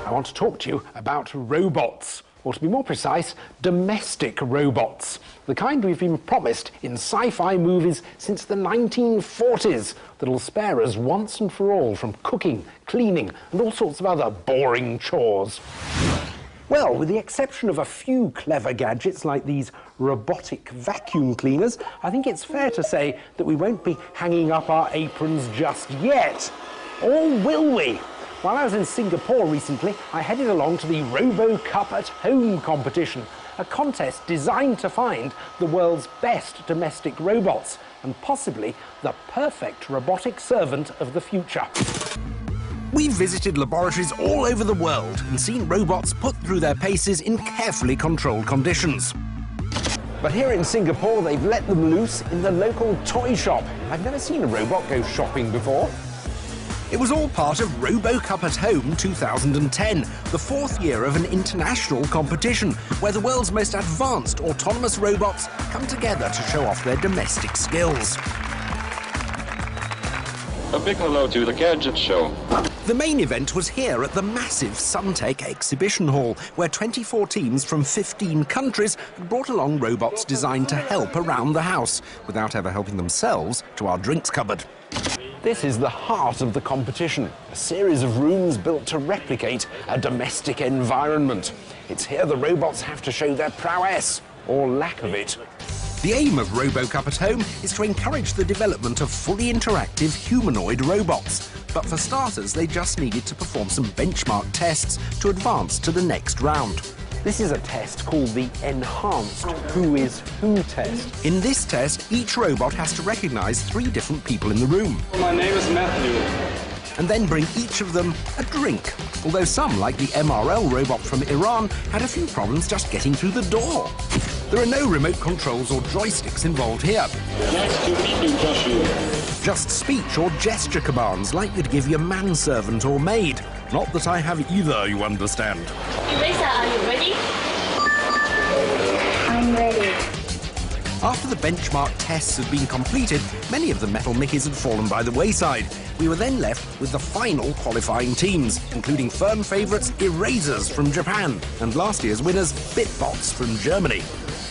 I want to talk to you about robots, or to be more precise, domestic robots. The kind we've been promised in sci-fi movies since the 1940s that'll spare us once and for all from cooking, cleaning, and all sorts of other boring chores. Well, with the exception of a few clever gadgets like these robotic vacuum cleaners, I think it's fair to say that we won't be hanging up our aprons just yet. Or will we? While I was in Singapore recently, I headed along to the RoboCupatHome competition, a contest designed to find the world's best domestic robots and possibly the perfect robotic servant of the future. We've visited laboratories all over the world and seen robots put through their paces in carefully controlled conditions. But here in Singapore, they've let them loose in the local toy shop. I've never seen a robot go shopping before. It was all part of RoboCupatHome 2010, the fourth year of an international competition where the world's most advanced autonomous robots come together to show off their domestic skills. A big hello to the Gadget show. The main event was here at the massive Suntec exhibition hall, where 24 teams from 15 countries had brought along robots designed to help around the house, without ever helping themselves to our drinks cupboard. This is the heart of the competition, a series of rooms built to replicate a domestic environment. It's here the robots have to show their prowess, or lack of it. The aim of RoboCupatHome is to encourage the development of fully interactive humanoid robots. But for starters, they just needed to perform some benchmark tests to advance to the next round. This is a test called the Enhanced Who is Who test. In this test, each robot has to recognise 3 different people in the room. My name is Matthew. And then bring each of them a drink. Although some, like the MRL robot from Iran, had a few problems just getting through the door. There are no remote controls or joysticks involved here. Nice to meet you, Joshua. Just speech or gesture commands like you'd give your manservant or maid. Not that I have either, you understand. Lisa, are you ready? I'm ready. After the benchmark tests had been completed, many of the metal mickeys had fallen by the wayside. We were then left with the final qualifying teams, including firm favourites Erasers from Japan and last year's winners Bitbots from Germany.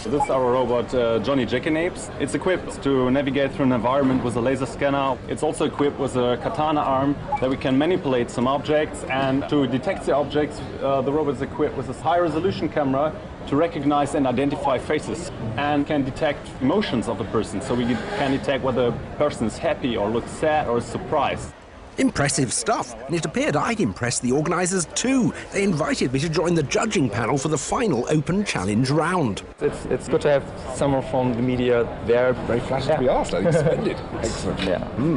This is our robot Johnny Jackanapes. It's equipped to navigate through an environment with a laser scanner. It's also equipped with a katana arm that we can manipulate some objects, and to detect the objects, the robot is equipped with this high-resolution camera to recognize and identify faces and can detect emotions of a person. So we can detect whether a person is happy or looks sad or is surprised. Impressive stuff, and it appeared I'd impressed the organisers too. They invited me to join the judging panel for the final open challenge round. It's good to have someone from the media there. Very flattered to be asked. I think splendid. Excellent. Yeah.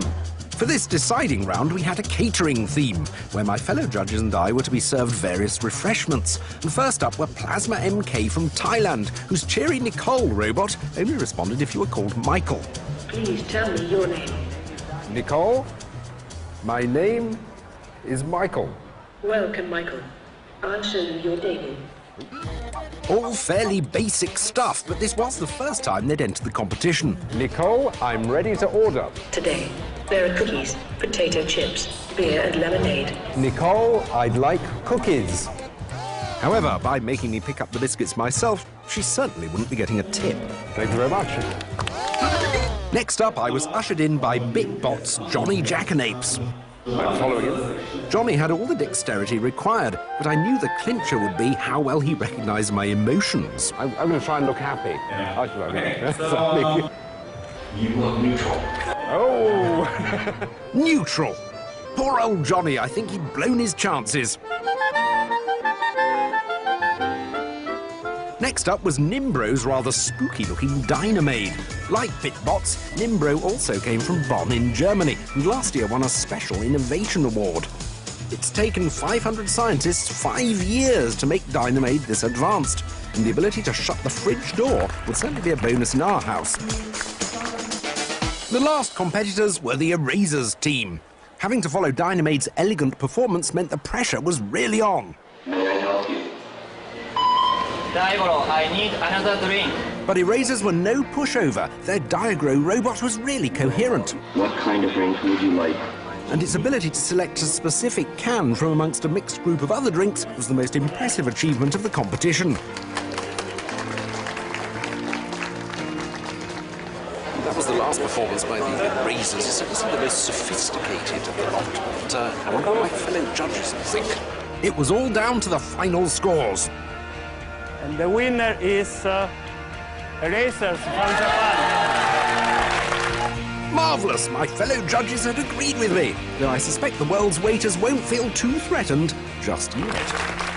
For this deciding round, we had a catering theme, where my fellow judges and I were to be served various refreshments. And first up were Plasma MK from Thailand, whose cheery Nicole robot only responded if you were called Michael. Please tell me your name. Nicole, my name is Michael. Welcome, Michael. I'll show you your table. All fairly basic stuff, but this was the first time they'd entered the competition. Nicole, I'm ready to order. Today, there are cookies, potato chips, beer and lemonade. Nicole, I'd like cookies. However, by making me pick up the biscuits myself, she certainly wouldn't be getting a tip. Thank you very much. Next up, I was ushered in by Bitbot's Johnny Jackanapes. I'm following him. Johnny had all the dexterity required, but I knew the clincher would be how well he recognised my emotions. I'm going to try and look happy. Yeah. You want neutral. Oh! Neutral. Poor old Johnny, I think he'd blown his chances. Next up was Nimbro's rather spooky-looking Dynamaid. Like Bitbots, Nimbro also came from Bonn in Germany, and last year won a Special Innovation Award. It's taken 500 scientists 5 years to make Dynamaid this advanced, and the ability to shut the fridge door will certainly be a bonus in our house. The last competitors were the Erasers team. Having to follow Dynamaid's elegant performance meant the pressure was really on. May I help you? Daigoro, I need another drink. But Erasers were no pushover. Their Diagro robot was really coherent. What kind of drink would you like? and its ability to select a specific can from amongst a mixed group of other drinks was the most impressive achievement of the competition. That was the last performance by the Razors. It wasn't the most sophisticated of the lot, but I wonder what my fellow judges think. It was all down to the final scores. And the winner is Razors from Japan. Marvellous! My fellow judges had agreed with me, though I suspect the world's waiters won't feel too threatened just yet.